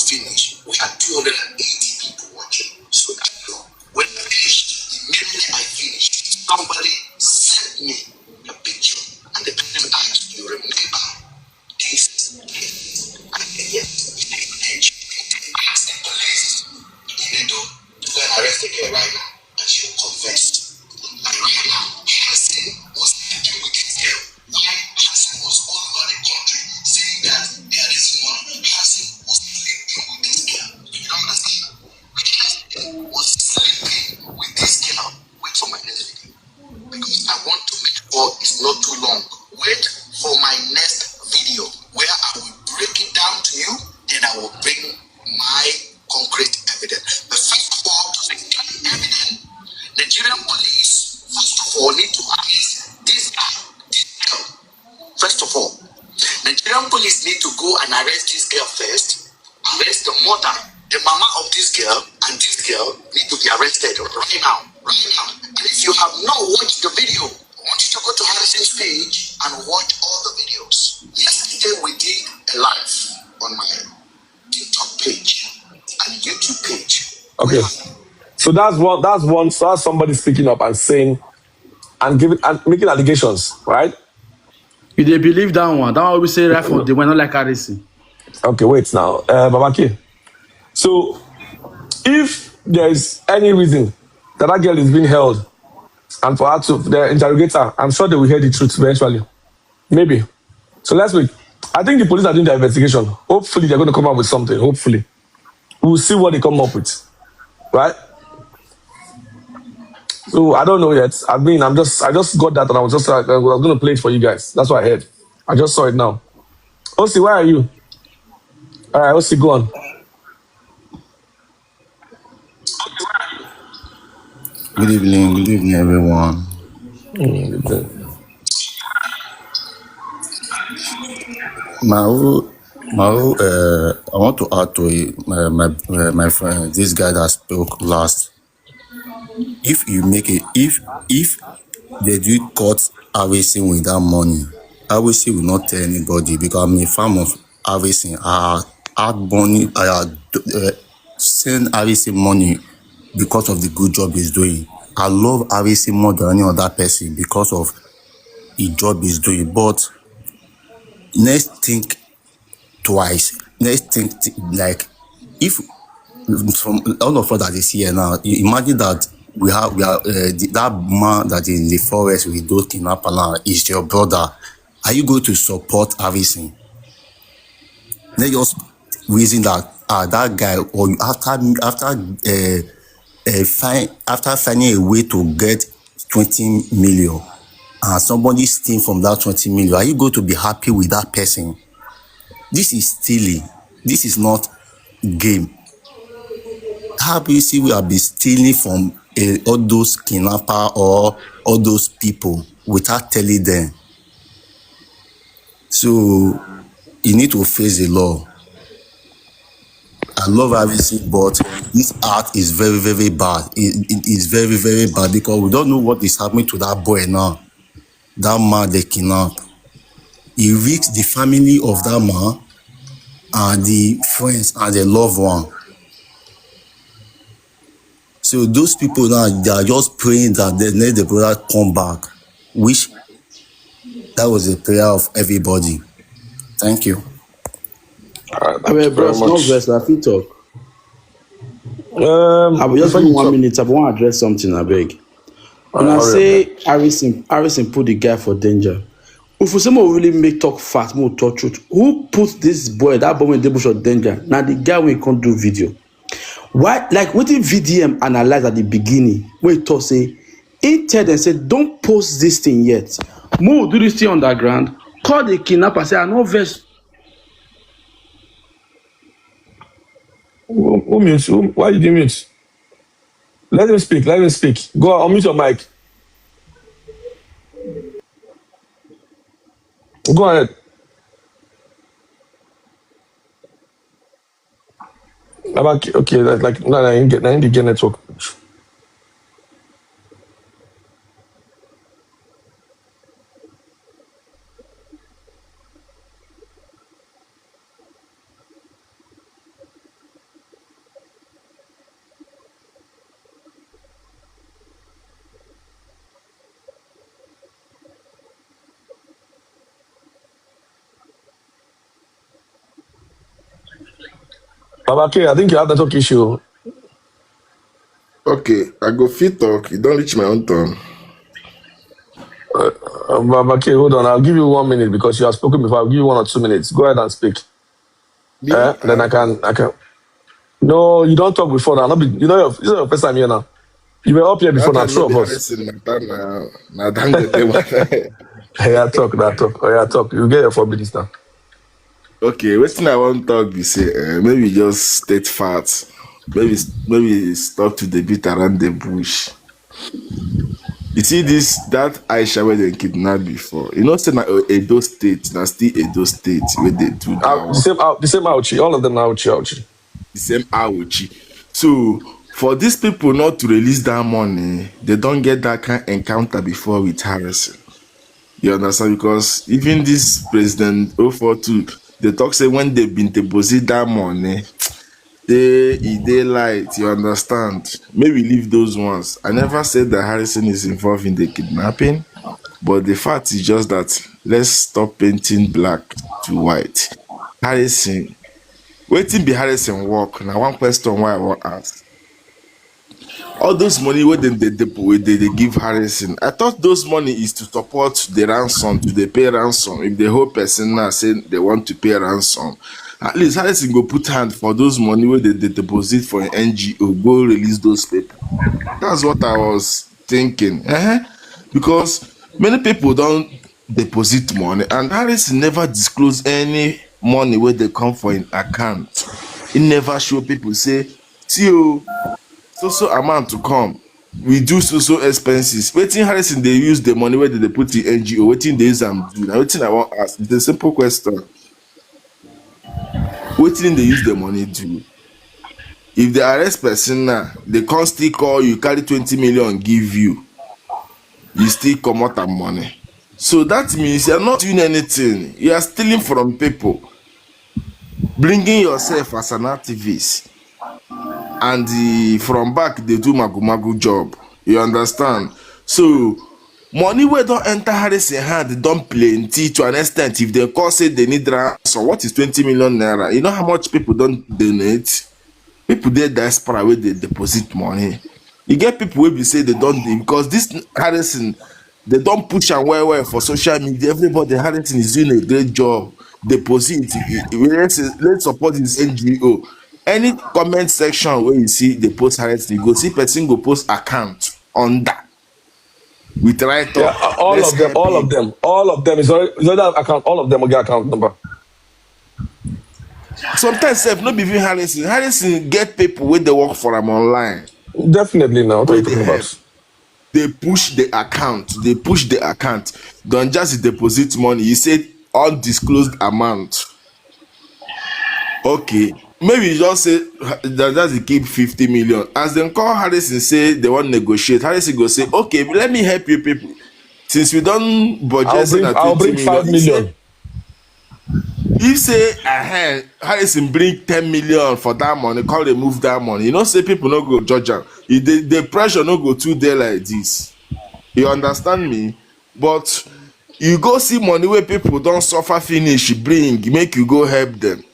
we finish, we had 280 people watching. So that when I finished, immediately I finished, somebody sent me a picture, and the person asked, "You remember this?" I said, "Yes." I asked the police, "They do to go and arrest the girl right now, and she will confess." And right now, Hassan was sleeping with this girl. Why Hassan was all over the country saying that there is money. Hassan was sleeping with this girl. You don't understand? Hassan was sleeping with this girl. Wait for my next video, because I want to make sure it's not too long. Wait for my next video where I will break it down to you, then I will bring my concrete evidence. But first of all, to secure the evidence, Nigerian police, first of all, need to arrest this guy, this girl. First of all, Nigerian police need to go and arrest this girl first, arrest the mother, the mama of this girl, and this girl need to be arrested right now, right now. And if you have not watched the video, I want you to go to Harrison's page and watch all the videos. Yesterday we did a live on my TikTok page and YouTube page. Okay. So that's somebody speaking up and saying and giving and making allegations, right? You they believe that one? That one we say right from the one, not like Harrison. Okay, wait now. Babaki. So if there is any reason that girl is being held and for her to the interrogator, I'm sure they will hear the truth eventually. Maybe. So let's wait. I think the police are doing their investigation. Hopefully they're going to come up with something. Hopefully. We'll see what they come up with. Right? So I don't know yet. I just got that and I was going to play it for you guys. That's what I heard. I just saw it now. Osi, where are you? All right, Osi, go on. Good evening, everyone. I want to add to it, my friend, this guy that spoke last. If you make it, if they do cut harvesting with that money, harvesting will not tell anybody because I'm a fan of harvesting. I had money, send harvesting money because of the good job he's doing. I love harvesting more than any other person because of the job he's doing. But let's think twice. Let's think like if from all of us that is here now, imagine that we are that man that is in the forest with those kidnappers now is your brother. Are you going to support harvesting? Let's just reason that that guy or after finding a way to get 20 million and somebody steal from that 20 million, are you going to be happy with that person? This is stealing. This is not game. How do you see we have been stealing from all those kidnappers or all those people without telling them? So you need to face the law. I love harvesting, but this art is very, very bad. It is very, very bad because we don't know what is happening to that boy now. That man they kidnap. He risks the family of that man and the friends and the loved one. So those people now, they are just praying that they let the brother come back, which that was a prayer of everybody. Thank you. I mean, bros, no verse, I feel talk. I will just give 1 minute. I want to address something, I beg. When I say Harrison put the guy for danger, if we say more really make talk fast, more talk truth, who put this boy, that boy in the bush of danger? Now the guy we can't do video. Why? Like what did VDM analyze at the beginning? When he talk say, he tell them say, don't post this thing yet. More do this thing underground. Call the kidnapper, say I know verse. Who mute? Why did you mute? Let him speak. Let him speak. Go on, unmute your mic. Go ahead. Okay, that's like no, I didn't get network. Baba K, I think you have network issue. Okay, I go fit talk. You don't reach my own turn. Baba K, hold on. I'll give you 1 minute because you have spoken before. I'll give you 1 or 2 minutes. Go ahead and speak. Me? Then I can. No, you don't talk before now. Not be, this is your first time here now. You were up here before That now, time two no of be us. Harrison matter now. Now don't get them. Yeah, talk, that talk. Oh, yeah, talk. You get your 4 minutes now. Okay, wetin I wan talk be say maybe just state facts. Maybe stop to the beat around the bush. You see that Aisha wey dem kidnap before. You know say na Edo State, na still Edo State where they do that one. The same ouchie. All of them are ouchie. The same Awuchi. So for these people not to release that money, they don't get that kind of encounter before with Harrison. You understand? Because even this President 042, they talk say when they've been deposit that money, they light. You understand? Maybe leave those ones. I never said that Harrison is involved in the kidnapping, but the fact is just that let's stop painting black to white. Harrison, waiting be Harrison work. Now one question why I want ask. All those money where they give Harrison, I thought those money is to support the ransom, to the pay ransom. If the whole person now say they want to pay ransom, at least Harrison go put hand for those money where they deposit for an NGO, go release those people. That's what I was thinking. Because many people don't deposit money, and Harrison never disclose any money where they come for an account. He never show people say, see you. So amount to come. We do so expenses. Waiting Harrison they use the money where they put the NGO. Waiting they use them do. Now waiting I want ask. It's a simple question. Waiting they use the money do. If they arrest person now, they can't still call you, carry 20 million, give you. You still come out of money. So that means you're not doing anything. You are stealing from people. Bringing yourself as an activist. And from back they do magu job. You understand? So money where don't enter Harrison hand, they don't plenty to an extent. If they call say they need ransom, what is 20 million naira? You know how much people don't donate? People there diaspora where they deposit money. You get people where we say they don't because this Harrison, they don't push and well for social media. Everybody Harrison is doing a great job. Deposit. Let's support this NGO. Any comment section where you see the post Harrison, you go see person go post account on that with right up. Yeah, all of them is already account. All of them will get account number. Sometimes if not be even Harrison get people where they work for them online. Definitely now. What are you talking about? They push the account. Don't just deposit money. You said undisclosed amount. Okay. Maybe you just say that they keep 50 million. As they call Harrison say they want to negotiate, Harrison go say, okay, let me help you people. Since we don't budget I'll bring 5 million. You say Harrison bring 10 million for that money, call they move that money. You know, say people no go judge them. The pressure no go too there like this. You understand me? But you go see money where people don't suffer finish, bring, make you go help them.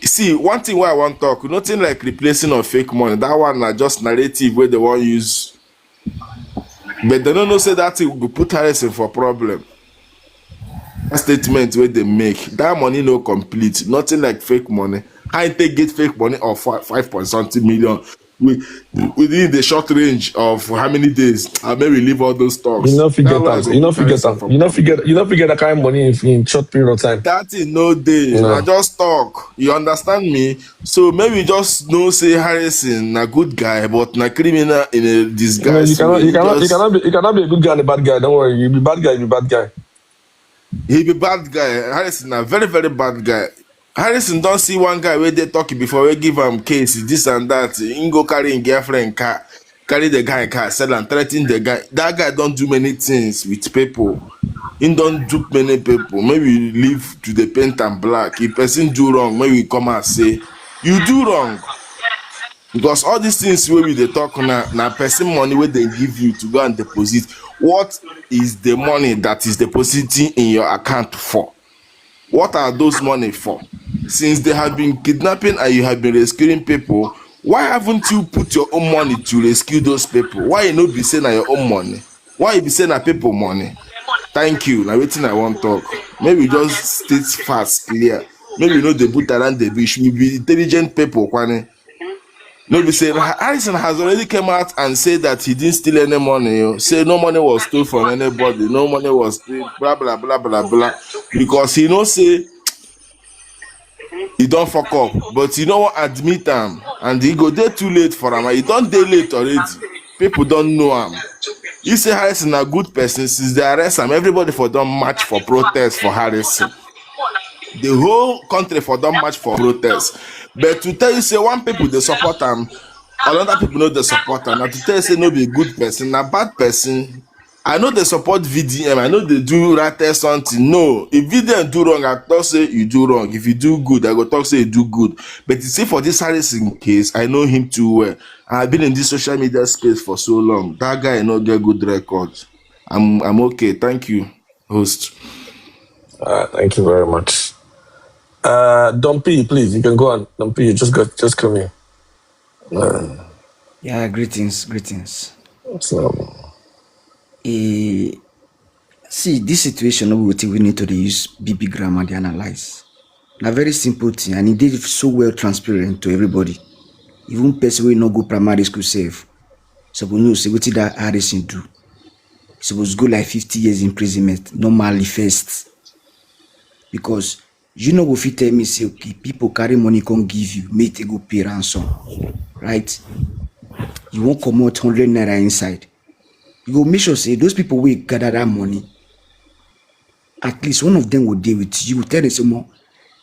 See, one thing why I want to talk, nothing like replacing of fake money. That one are just narrative where they want to use. But they don't know say that it will put Harrison for problem. That statement where they make, that money no complete. Nothing like fake money. How they get fake money of 5 point something million within the short range of how many days? I may leave all those talks. You know, forget that kind of money in short period of time. That is no day. No. I just talk. You understand me? So maybe just know say Harrison a good guy, but na criminal in a disguise. You cannot be a good guy and a bad guy. Don't worry. You be bad guy. You be bad guy. He be bad guy. Harrison a very very bad guy. Harrison don't see one guy where they talking before we give him case this and that. He go carry his girlfriend car, carry the guy car, sell and threaten the guy. That guy don't do many things with people. He don't dupe many people. Maybe live to the paint and black. If person do wrong, maybe come and say you do wrong. Because all these things where we they talk now person money where they give you to go and deposit. What is the money that is depositing in your account for? What are those money for? since they have been kidnapping and you have been rescuing people, why haven't you put your own money to rescue those people? Why you not be saying na your own money? Why you be saying na people money? Thank you. Now waiting I want talk. Maybe just state fast, clear. Maybe you know the boot around the bush. We be intelligent people, Kwani. No, be say Harrison has already come out and said that he didn't steal any money. Say no money was stolen from anybody. No money was steal, blah blah blah blah blah. Because he know say he don't fuck up, but he don't admit him, and he go there too late for him. He don't dey late already. People don't know him. You say Harrison a good person since they arrest him. Everybody for don't march for protest for Harrison. The whole country for don't march for protest. But to tell you say one people they support him, another people know they support him. Now to tell you say no be a good person, a bad person. I know they support VDM. I know they do right or something. No, if VDM do wrong, I talk say you do wrong. If you do good, I go talk say you do good. But you see for this Harrison case, I know him too well. I've been in this social media space for so long. That guy no get good record. I'm okay. Thank you, host. Thank you very much. Dumpy, please, you can go on. Dumpy, you just come here. Yeah, greetings. So, See, this situation we need to use BB grammar to analyze. A very simple thing, and it did so well transparent to everybody. Even person will not go primary school safe. So we know say what did that Harrison do? Supposed go like 50 years imprisonment, normally first. Because you know if you tell me say okay, people carry money can't give you, make they go pay ransom. Right? You won't come out 100 naira inside. You go make sure say those people will gather that money. At least one of them will deal with you. Tell them some more.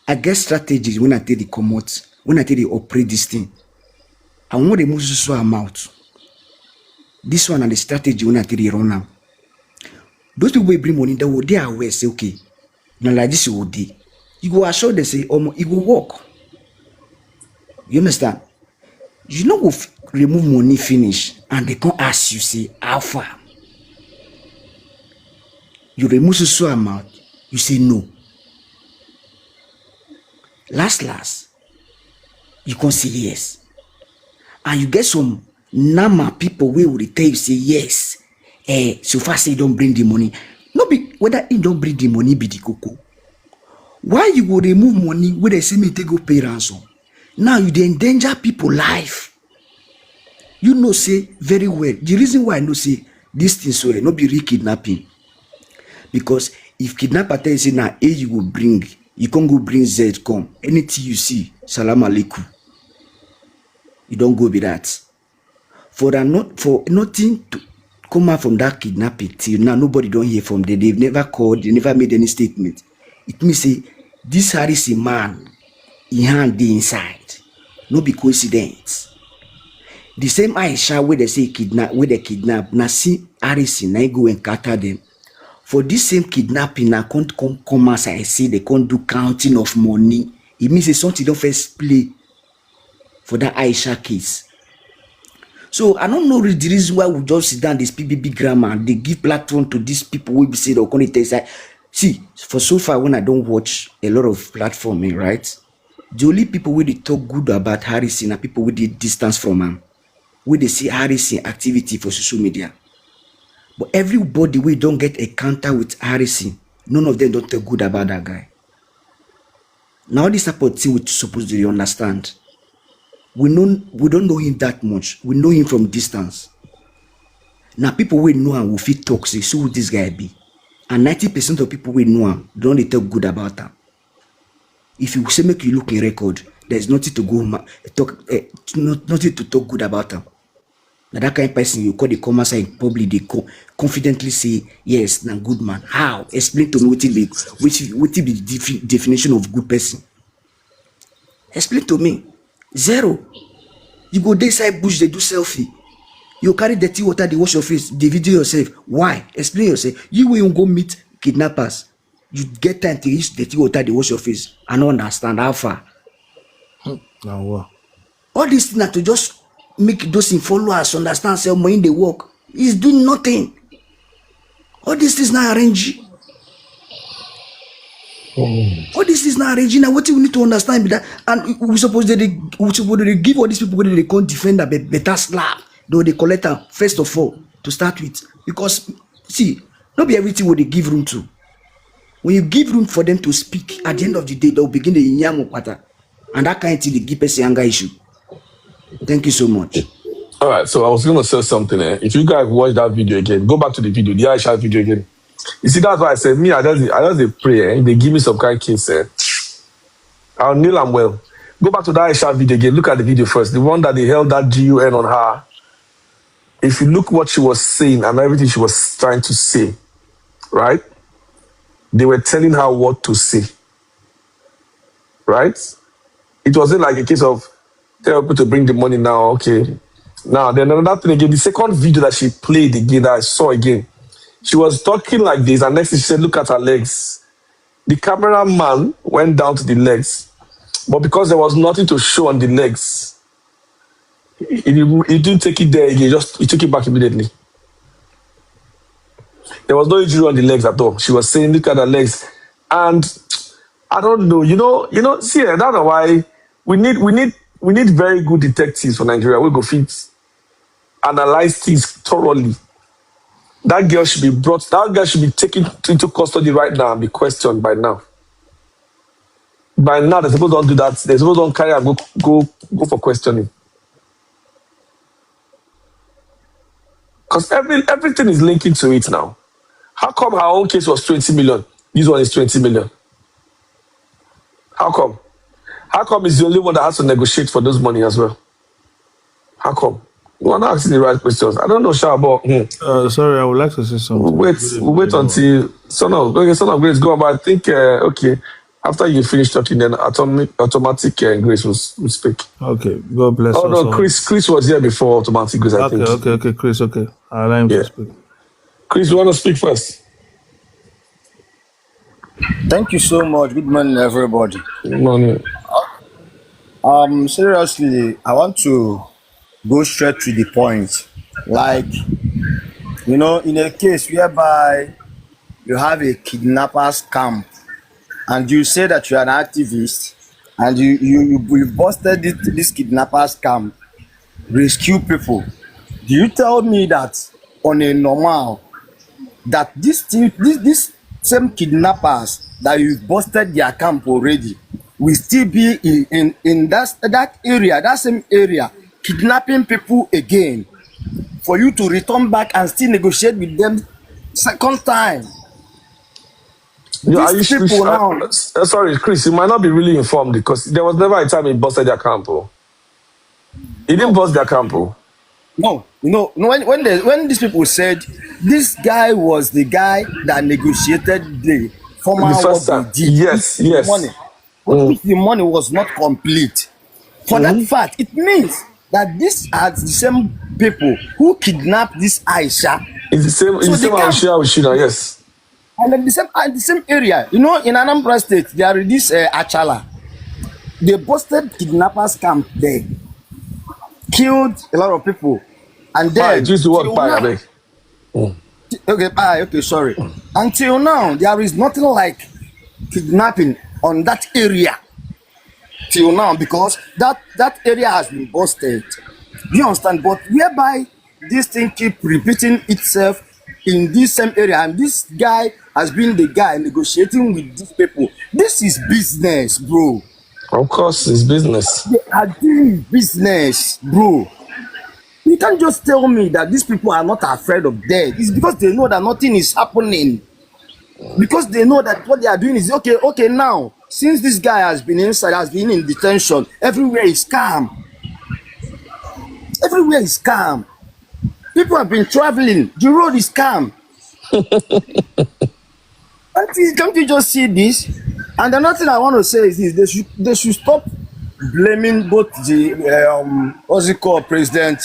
I get strategies when I tell they come out, when I tell they operate this thing. And when they move so amount. This one and the strategy when I tell they run now. Those people will bring money, they are aware, say okay. Now like this you will do. You go assure them say, it will work. You understand? You know go remove money finish and they can't ask you say how far. You remove so amount, you say no. Last, you can say yes. And you get some nama people will tell you say yes. So far say don't bring the money. No be whether it don't bring the money be the cocoa. Why you go remove money where they say me take go pay ransom? Now you dey endanger people life. You know say very well. The reason why I know say this thing so not be real kidnapping. Because if kidnapper tell you say now A you will bring, you can't go bring Z come. Anything you see, salam alaikum. You don't go be that. For nothing to come out from that kidnapping till now, nobody don't hear from them. They've never called, they never made any statement. It means say this Harrison man, he hand the inside. No be coincidence. The same Aisha where they say where they kidnap, now see Harrison, I go and capture them. For this same kidnapping, I can't come as I say they can't do counting of money. It means it's something don't first play for that Aisha case. So I don't know the reason why we just sit down this PBB grammar and they give platform to these people who be say they're going to say, see, for so far when I don't watch a lot of platforming, right? The only people where they talk good about Harrison are people with the distance from him. Where they see Harrison activity for social media. But everybody we don't get a counter with Harrison, none of them don't talk good about that guy. Now this support thing we're supposed to understand. We don't know him that much. We know him from distance. Now people we know him will fit talk say, so who this guy be? And 90% of people we know him don't they talk good about him. If you say make you look in record, there's nothing to go nothing to talk good about him. Now that kind of person you call the commerce in public, they confidently say yes, now good man. How? Explain to me what is the definition of good person. Explain to me. Zero. You go inside bush, they do selfie. You carry dirty water, they wash your face, they video yourself. Why? Explain yourself. You will go meet kidnappers. You get time to use dirty water, they wash your face. I don't understand how far. Now what? All these things are to just make those followers understand say money they work. He's doing nothing. All these things now arrange. All this is now Regina. What we need to understand be that, and we suppose they give all these people when they can't defend a better slap. Though they collect them first of all to start with, because see, not be everything what they give room to. When you give room for them to speak, at the end of the day, they'll begin the inyamo pattern, and that kind of thing they give us a younger issue. Thank you so much. All right, so I was going to say something. If you guys watch that video again, go back to the video, the Aisha video again. You see, that's why I said, me, I just pray. If they give me some kind of case, I'll kneel and well. Go back to that Aisha video again. Look at the video first. The one that they held that GUN on her. If you look what she was saying and everything she was trying to say, right? They were telling her what to say, right? It wasn't like a case of tell people to bring the money now, okay. Now, then another thing again, the second video that she played again, that I saw again, she was talking like this, and next thing she said, look at her legs. The cameraman went down to the legs, but because there was nothing to show on the legs, he didn't take it there again, he took it back immediately. There was no injury on the legs at all. She was saying, look at her legs. And I don't know, see, that's why we need very good detectives for Nigeria. We go fit analyze things thoroughly. That girl should be taken into custody right now and be questioned by now. By now, they're supposed to do that. They're supposed to carry and go for questioning. Because everything is linking to it now. How come her own case was 20 million? This one is 20 million. How come? How come it's the only one that has to negotiate for those money as well? How come? You are not asking the right questions. I don't know, Shabo. Sorry, I would like to say something. We'll wait until son of Grace go on. But I think okay, after you finish talking, then automatic Grace will speak. Okay, God bless. Oh no, Chris was here before automatic Grace. I think. Okay, Chris. Okay, I'll allow him to speak. Chris, you want to speak first? Thank you so much. Good morning, everybody. Good morning. Seriously, I want to go straight to the point. Like, in a case whereby you have a kidnappers camp and you say that you're an activist and you busted this kidnappers camp, rescue people. Do you tell me that on a normal, that this same kidnappers that you've busted their camp already will still be in that area, that same area, kidnapping people again, for you to return back and still negotiate with them second time? These people now. Sorry, Chris, you might not be really informed because there was never a time he busted their camp. He didn't bust their camp. No, when these people said this guy was the guy that negotiated the former first time. Yes. Money. But if the money was not complete, for that fact, it means that these are the same people who kidnapped this Aisha. It's the same. It's the same Aisha, yes. And in the same area, in Anambra State, there is this Achala. They busted kidnappers camp there, killed a lot of people, and then okay, sorry. Until now, there is nothing like kidnapping on that area till now, because that area has been busted. Do you understand? But whereby this thing keep repeating itself in this same area, and this guy has been the guy negotiating with these people. This is business, bro. Of course, it's business. They are doing business, bro. You can't just tell me that these people are not afraid of death. It's because they know that nothing is happening. Because they know that what they are doing is okay now. Since this guy has been inside, has been in detention, everywhere is calm. Everywhere is calm. People have been traveling. The road is calm. Can't you just see this? And another thing I want to say is this: they should stop blaming both the President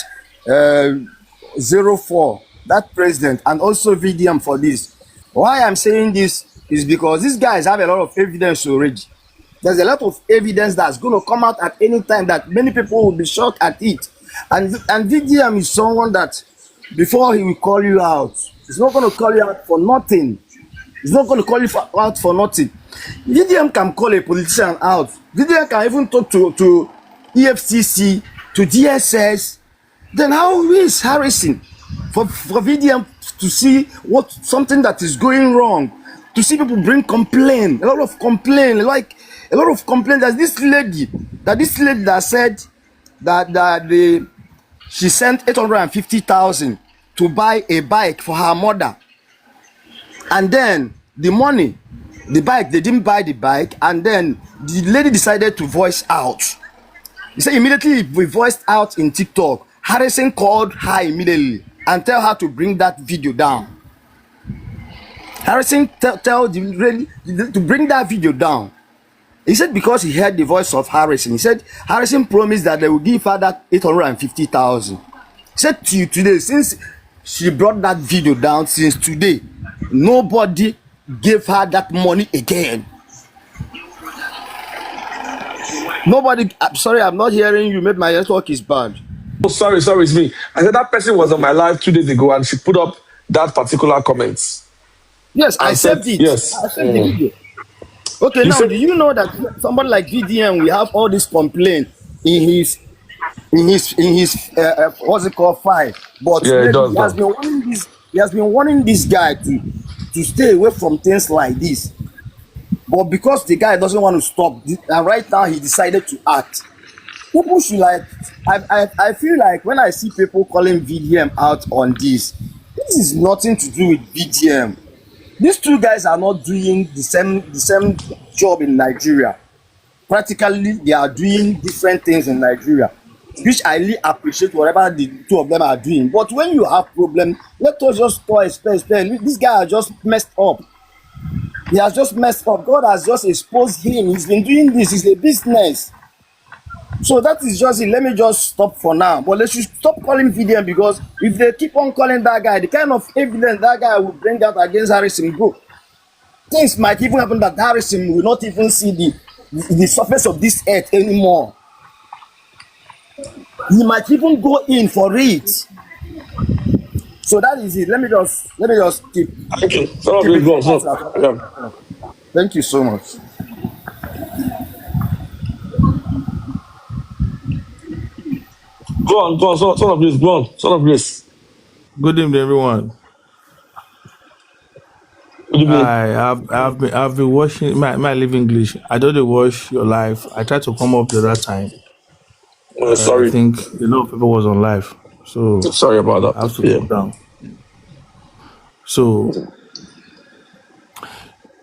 04, that president, and also VDM for this. Why I'm saying this is because these guys have a lot of evidence already. There's a lot of evidence that's going to come out at any time that many people will be shocked at it. And VDM is someone that before he will call you out, he's not going to call you out for nothing. He's not going to call you out for nothing. VDM can call a politician out. VDM can even talk to EFCC, to DSS. Then how is Harrison for VDM to see what something that is going wrong, to see people bring complaint, a lot of complaint. There's this lady that said that she sent 850,000 to buy a bike for her mother, and then the bike, they didn't buy the bike, and then the lady decided to voice out. He said immediately we voiced out in TikTok. Harrison called her immediately and tell her to bring that video down. Harrison tell the lady to bring that video down. He said because he heard the voice of Harrison. He said Harrison promised that they will give her that 850,000. He said to you today, since she brought that video down, since today, nobody gave her that money again. Nobody. I'm sorry, I'm not hearing you. Maybe my network is bad. Oh, sorry, it's me. I said that person was on my live 2 days ago and she put up that particular comment. Yes, I saved it. Yes. I saved the video. Okay, now do you know that somebody like VDM, we have all this complaint in his what's it called, file? But Yeah, he has been warning this guy to stay away from things like this. But because the guy doesn't want to stop, and right now he decided to act. People should I feel like when I see people calling VDM out on this is nothing to do with VDM. These two guys are not doing the same job in Nigeria. Practically, they are doing different things in Nigeria, which I really appreciate whatever the two of them are doing. But when you have problem, let us just call a spade. This guy has just messed up. He has just messed up. God has just exposed him. He's been doing this. It's a business. So that is just it. Let me just stop for now. But let's just stop calling VDM, because if they keep on calling that guy, the kind of evidence that guy will bring out against Harrison, bro, things might even happen that Harrison will not even see the surface of this earth anymore. He might even go in for it. So that is it. Let me just keep. Thank you. Thank you so much. Go on, son of Grace, go on, son of Grace. Good evening, everyone. Good evening. I've been watching my live English. I don't watch your live. I tried to come up the other time. Sorry. I think a lot of people was on live, so sorry about that. I have to come down. So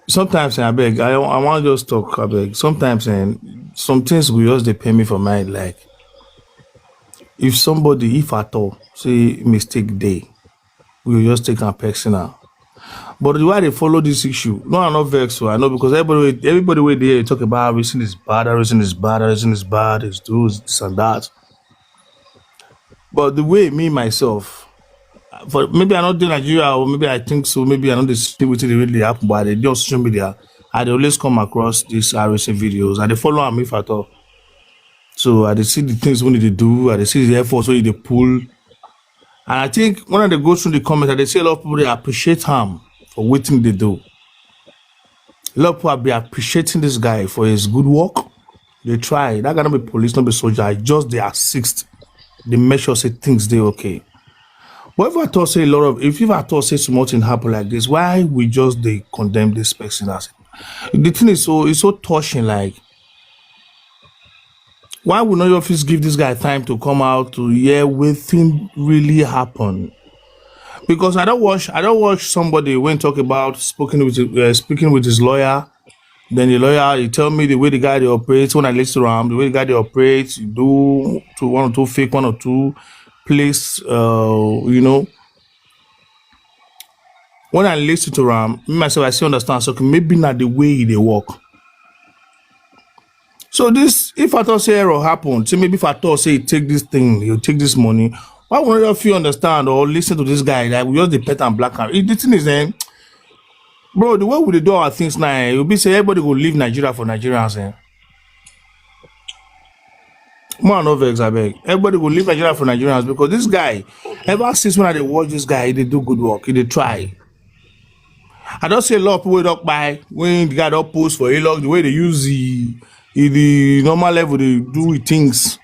sometimes I beg. I want to just talk. I beg. Sometimes some things we just they pay me for mind. Like if somebody, if at all, say mistake day, we will just take a personal. But the way they follow this issue, no, I'm not vexed. So I know, because everybody way there talk about everything is bad, everything is bad, it's this and that. But the way me myself, for maybe I'm not doing Nigeria, or maybe I think so, maybe I know this thing really happen, but they do social media, I always come across these RSA videos, and they follow them if at all. So I see the things when they do, I see the efforts when they pull. And I think when they go through the comments, they say a lot of people they appreciate him for what they do. A lot of people be appreciating this guy for his good work. They try. That cannot be police, not be soldier. Just they assist. They make sure say things they okay. But if I thought say if I thought say something happen like this, why we just they condemn this person as the thing is so touching, like why would not your office give this guy time to come out to hear what thing really happened? Because I don't watch somebody when talk about speaking with his lawyer. Then the lawyer, he tell me the way the guy they operates. When I listen to him, the way the guy they operates, you do to one or two fake, one or two place, When I listen to him, me myself, I still understand. So maybe not the way they work. So this, if I thought say error happened, so maybe if I thought say take this thing, you take this money, why wouldn't of you understand or listen to this guy? Like we just the pet and black and the thing is bro, the way we do our things now, you'll be say everybody will leave Nigeria for Nigerians. More no vex, I beg. Everybody will leave Nigeria for Nigerians, because this guy, ever since when I watch this guy, they do good work, they try. I don't see a lot of people up by when the guy don't post for a log the way they use the normal level they do things.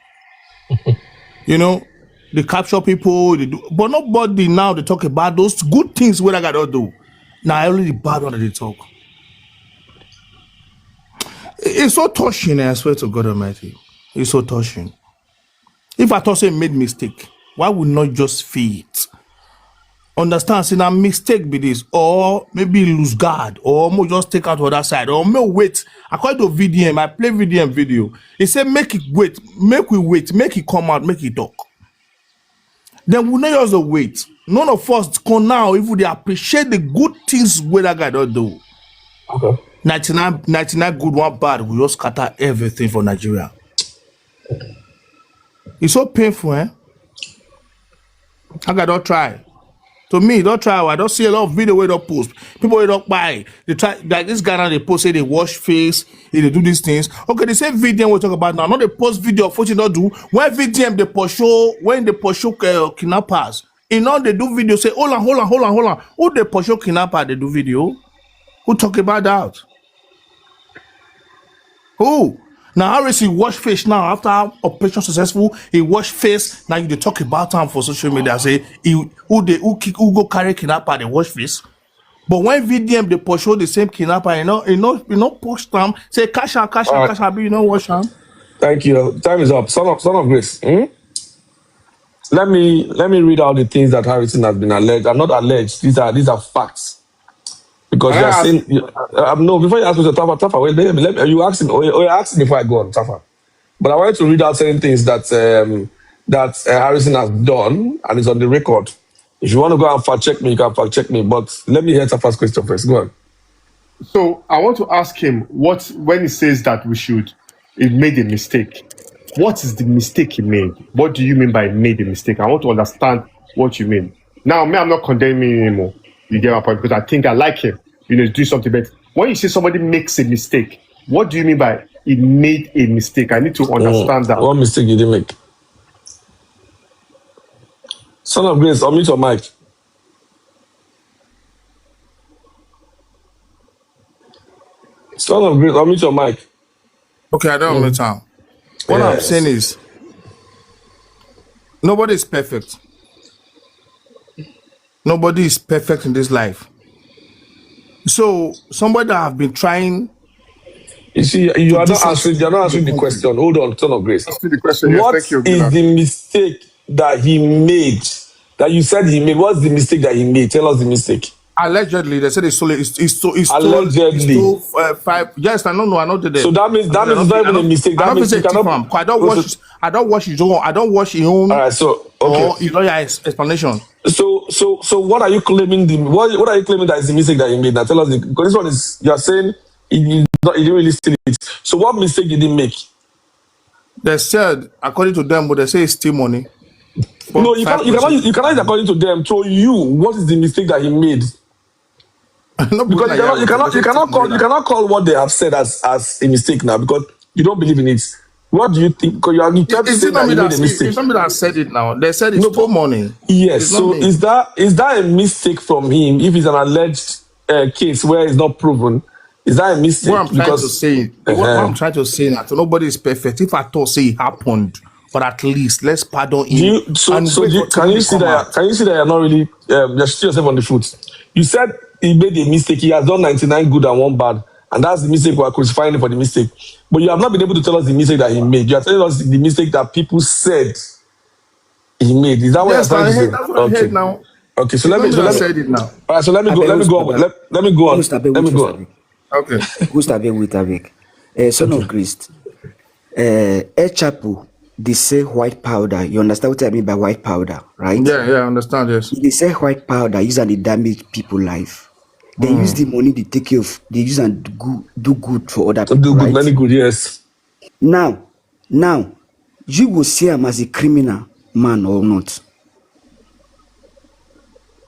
You know, they capture people, they do, but nobody now they talk about those good things where I got to do. Now only the bad one that they talk. It's so touching, I swear to God Almighty. It's so touching. If I thought say made mistake, why would not just feel it? Understand, say a mistake be this, or maybe lose guard, or more just take out the other side, or more wait. According to VDM, I play VDM video. He said make it wait, make we wait, make it come out, make it talk. Then we not just wait. None of us come now if we appreciate the good things where that guy don't do. Okay. 99 good, one bad, we just scatter everything for Nigeria. It's so painful, eh? I gotta try. To me, don't try. I don't see a lot of video where they post. People where don't buy. They try like this guy now. They post say they wash face. They do these things. Okay, the same VDM we talk about now. Not they post video of what you don't do. When VDM they pursue when they pursue kidnappers. You know they do video say hold on. Who they pursue kidnapper? They do video. Who talk about that? Who? Now Harris he wash face now after operation successful. He wash face. Now you they talk about him for social media. Say who go carry kidnapper they wash face. But when VDM they pursue the same kidnapper, you know push them. Say cash out, you know wash them. Thank you. Time is up. Son of Grace. Let me read out the things that Harrison has been alleged. I'm not alleged. These are facts. Because you are saying no. Before you ask me, Tafa, wait, you ask him. You ask him before I go on, Tafa. But I wanted to read out certain things that Harrison has done, and it's on the record. If you want to go and fact check me, you can fact check me. But let me hear Tafa's question first. Go on. So I want to ask him when he says that he made a mistake. What is the mistake he made? What do you mean by made a mistake? I want to understand what you mean. Now, I'm not condemning him anymore. You get my point, because I think I like him. Do something better. When you say somebody makes a mistake, what do you mean by he made a mistake? I need to understand that. What mistake did he make? Son of Grace, unmute your mic. Son of Grace, unmute your mic. Okay, I don't know time. What I'm saying is nobody is perfect. Nobody is perfect in this life. So somebody that have been trying. You see, you're not answering the question. Hold on, Son of Grace. Ask me the question. What Yes, thank you, is the mistake that he made? That you said he made? What's the mistake that he made? Tell us the mistake. Allegedly, they said he stole. Allegedly. He stole 5. Yes, I don't know. I know the. So that means it's not even a mistake. That means you cannot. I don't watch his own. I don't watch his own. All right. So okay. Or his lawyer explanation. So what are you claiming? What are you claiming that is the mistake that he made? Now tell us. Because this one is you are saying he didn't really steal it. So what mistake did he make? They said according to them, but they say it's steal money. No, you cannot according to them. To you, what is the mistake that he made? No, because you cannot call what they have said as a mistake now, because you don't believe in it. What do you think? Because you kept saying that he made a mistake. If somebody has said it now, they said it's for money. Yes. So is that a mistake from him? If it's an alleged case where it's not proven, is that a mistake? What I'm trying to say now, nobody is perfect. If I thought say it happened, but at least let's pardon him. Can you see that you're not really you're shooting yourself on the foot? You said he made a mistake. He has done 99 good and 1 bad, and that's the mistake. We are crucifying him for the mistake. But you have not been able to tell us the mistake that he made. You are telling us the mistake that people said he made. Is that what you're trying to say? That's what I heard now. Okay, so let me say it now. All right, so let me go on. Okay. Gustav with Avik. Son of Christ. El Chapo, they say white powder. You understand what I mean by white powder, right? Yeah, I understand, yes. They say white powder use and they damage people's life. They use the money they take care of. They use and do good for other people. Do good, right? very good, yes. Now, you will see him as a criminal man or not?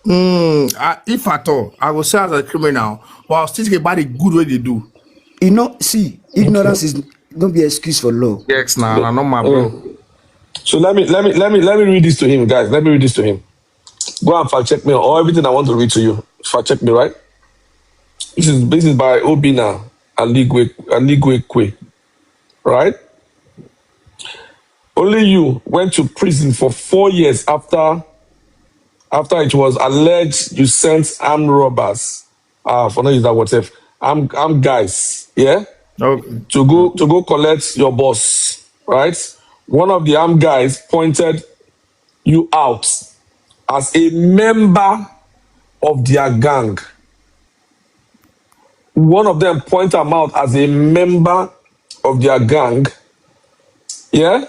If at all, I will say as a criminal, but I'll still think about the good way they do. See, ignorance is don't be an excuse for law. Yes, nah, not my bro. So let me read this to him, guys. Let me read this to him. Go and fact check me or everything I want to read to you. Fact check me, right? This is by Obina Aligwekwe, right? Only you went to prison for 4 years after it was alleged you sent armed robbers. For not use that word, armed guys, yeah, Okay. to go collect your boss, right? One of the armed guys pointed you out as a member of their gang. One of them pointed him out as a member of their gang, yeah,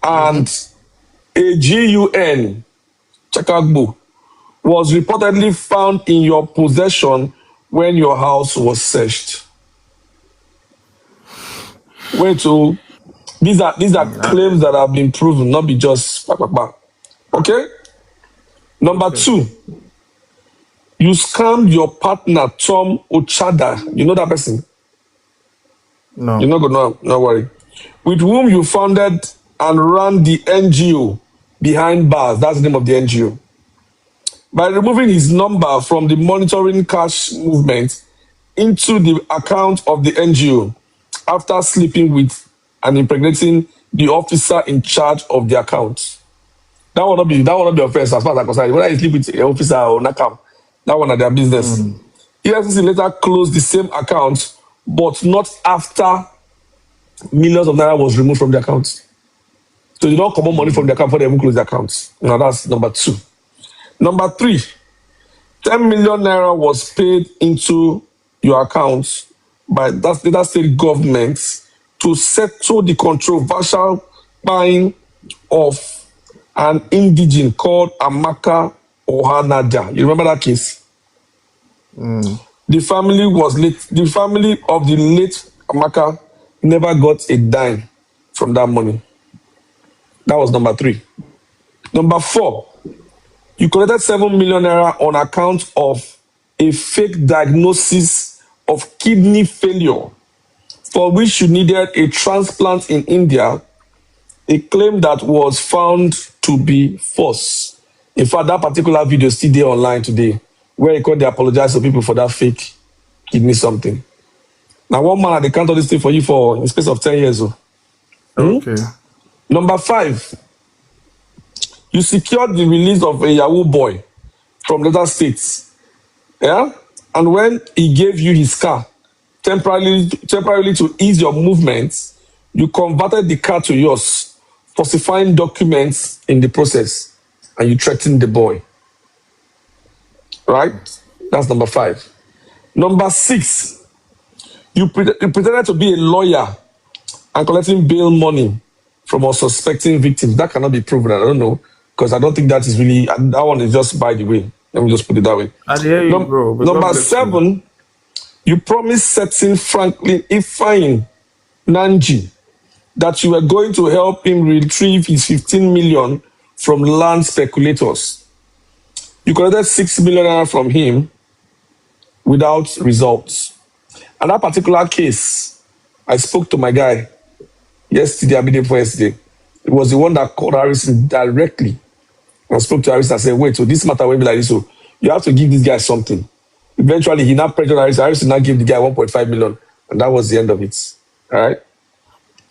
and a GUN, Chakagbu, was reportedly found in your possession when your house was searched. Wait, so these are claims that have been proven, not be just okay. Number 2, you scammed your partner Tom Ochada. You know that person? No. You're not gonna know, no worry. With whom you founded and ran the NGO behind bars. That's the name of the NGO. By removing his number from the monitoring cash movement into the account of the NGO after sleeping with and impregnating the officer in charge of the account. That will not be offense as far as I'm concerned. Whether you sleep with an officer or nakam, that one are their business. EFCC later closed the same account, but not after millions of naira was removed from the account. So you don't come on money from the account before they even close the account. Now that's number 2. Number 3, 10 million naira was paid into your account by that state government to settle the controversial buying of an indigene called Amaka Ohanaja. You remember that case? The family of the late Amaka never got a dime from that money. That was number 3. Number 4, you collected 7 million naira on account of a fake diagnosis of kidney failure for which you needed a transplant in India, a claim that was found to be false. In fact, that particular video is still there online today, where he called they apologize to people for that fake kidney something. Now, one man, they can't do this thing for you for in space of 10 years. Okay. Number 5, you secured the release of a Yahoo boy from other states. Yeah? And when he gave you his car, temporarily to ease your movements, you converted the car to yours, falsifying documents in the process, and you threatened the boy. Right? That's number 5. Number 6, you pretended to be a lawyer and collecting bail money from unsuspecting victims. That cannot be proven. I don't know, because I don't think that is really, that one is just by the way. Let me just put it that way. I hear you, bro. Number 7, you promised certain Franklin Ifeanyi Nanji that you were going to help him retrieve his 15 million from land speculators. You collected 6 million naira from him without results. And that particular case, I spoke to my guy yesterday, I mean day before yesterday. It was the one that called Harrison directly. I spoke to Harrison and said, wait, so this matter will be like this. So you have to give this guy something. Eventually, he now pressured Harrison. Harrison now gave the guy 1.5 million. And that was the end of it. All right?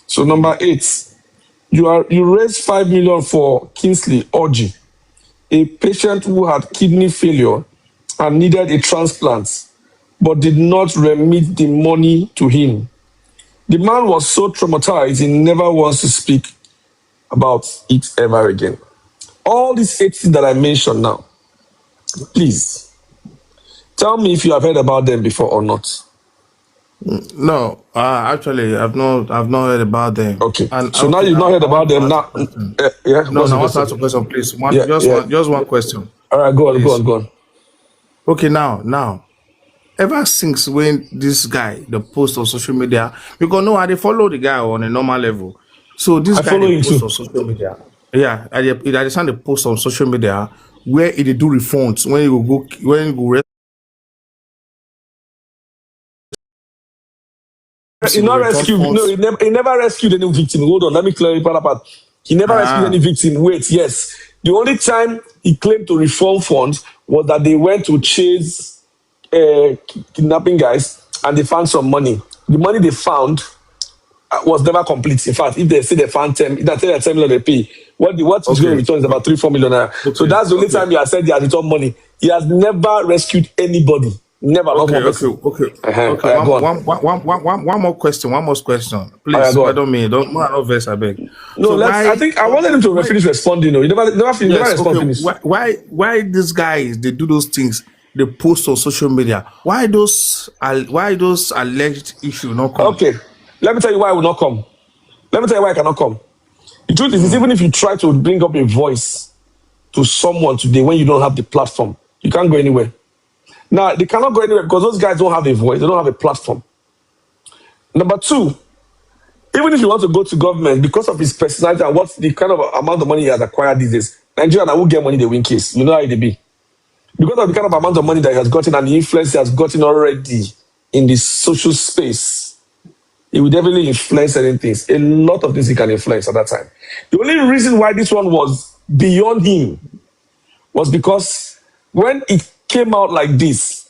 So number 8, you raised 5 million for Kingsley Orji, a patient who had kidney failure and needed a transplant, but did not remit the money to him. The man was so traumatized, he never wants to speak about it ever again. All these 8 things that I mentioned now, please, tell me if you have heard about them before or not. No, actually, I've not heard about them. Okay. And So now you've not heard about them. Now, yeah. No, what's I the want to question? ask a question, please. Yeah. Just one question. All right, go on. Okay, now, ever since when this guy, the post on social media, because no, I dey follow the guy on a normal level. So this I guy follow dey him post too. on social media. Yeah, I understand the post on social media where he dey do refunds when you go He not rescued. No, he never rescued any victim. Hold on, let me clarify that part. He never rescued any victim. Wait, yes. The only time he claimed to reform funds was that they went to chase kidnapping guys, and they found some money. The money they found was never complete. In fact, if they say they found 10, that's 10 million they pay. What is going to return is about 3-4 million naira. So that's the only time he has said he has returned money. He has never rescued anybody. Never. Okay. Go on. One more question. Please, Go I on. don't mean don't verse, I beg. No, So I think I wanted him to finish responding. You never finish. Why these guys they do those things? They post on social media. Why those alleged issues not come? Okay, let me tell you why I will not come. Let me tell you why I cannot come. The truth is, even if you try to bring up a voice to someone today when you don't have the platform, you can't go anywhere. Now, they cannot go anywhere because those guys don't have a voice. They don't have a platform. Number two, even if you want to go to government, because of his personality and what's the kind of amount of money he has acquired these days, Nigeria will get money, they win case. You know how it be. Because of the kind of amount of money that he has gotten and the influence he has gotten already in the social space, he will definitely influence certain things. A lot of things he can influence at that time. The only reason why this one was beyond him was because when it came out like this,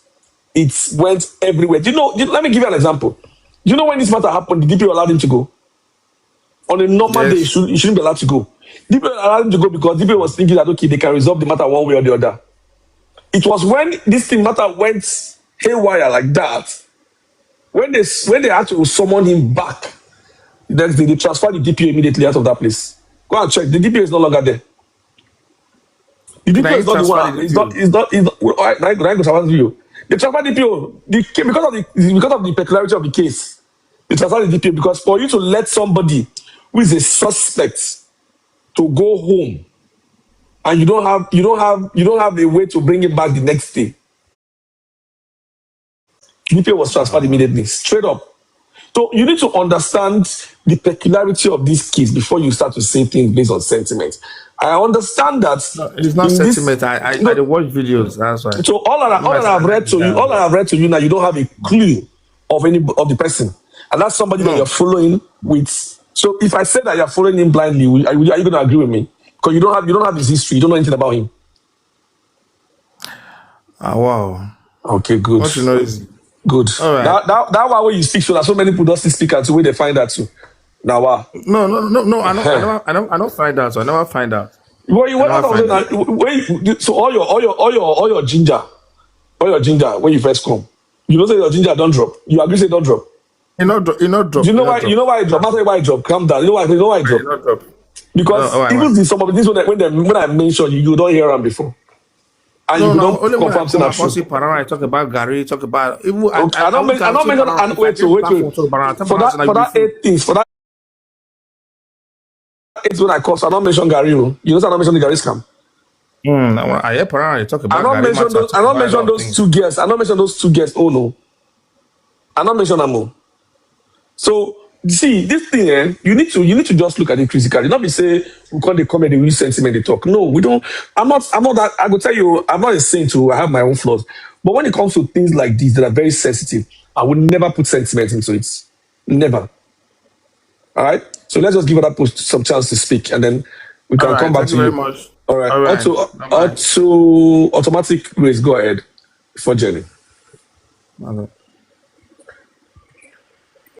it went everywhere. Let me give you an example. You know when this matter happened, the DPO allowed him to go? On a normal day, he shouldn't be allowed to go. DPO allowed him to go because DPO was thinking that, okay, they can resolve the matter one way or the other. It was when this matter went haywire like that, when they had to summon him back, they transferred the DPO immediately out of that place. Go and check. The DPO is no longer there. The DPO is not the one. It's not. They transferred the DPO because of the peculiarity of the case. They transferred the DPO because for you to let somebody who is a suspect to go home and you don't have a way to bring him back the next day. DPO was transferred immediately, straight up. So you need to understand the peculiarity of this case before you start to say things based on sentiment. I understand that it's not sentiment. I watch videos. That's why. So all I have read to you now, you don't have a clue of the person, and that's somebody that you're following with. So if I say that you're following him blindly, are you going to agree with me? Because you don't have his history, you don't know anything about him. Wow. Okay, good. What you know is good. All right. That one where you speak, so that so many people don't speak at where they find that too. Now, wow. No. I don't find out. So I never find out. So all your ginger, when you first come, you know say your ginger don't drop. You agree say don't drop. You know drop. You know why? You know why it drop? I'll tell you why it drop. Calm down. You know why it drop? Not drop. Because even some of this when I mentioned you don't hear them before. And you don't confirm saying that true. I talk about Gary, talk about even I don't mention wait. For that 8 things, for that 8 when I call, so I don't mention Gary. You know, I don't mention the Gary scam. I hear Parana talk about I don't mention those two guests. I don't mention those 2 guests. Oh no. I don't mention them more. So see this thing, you need to just look at it critically. Not be say we can't come and they use sentiment they talk. No, we don't. I'm not that. I will tell you, I'm not a saint to. I have my own flaws. But when it comes to things like this that are very sensitive, I would never put sentiment into it. Never. All right. So let's just give other post some chance to speak, and then we can come back to you. Very much. All right. To automatic grace. Go ahead for Jenny. Okay.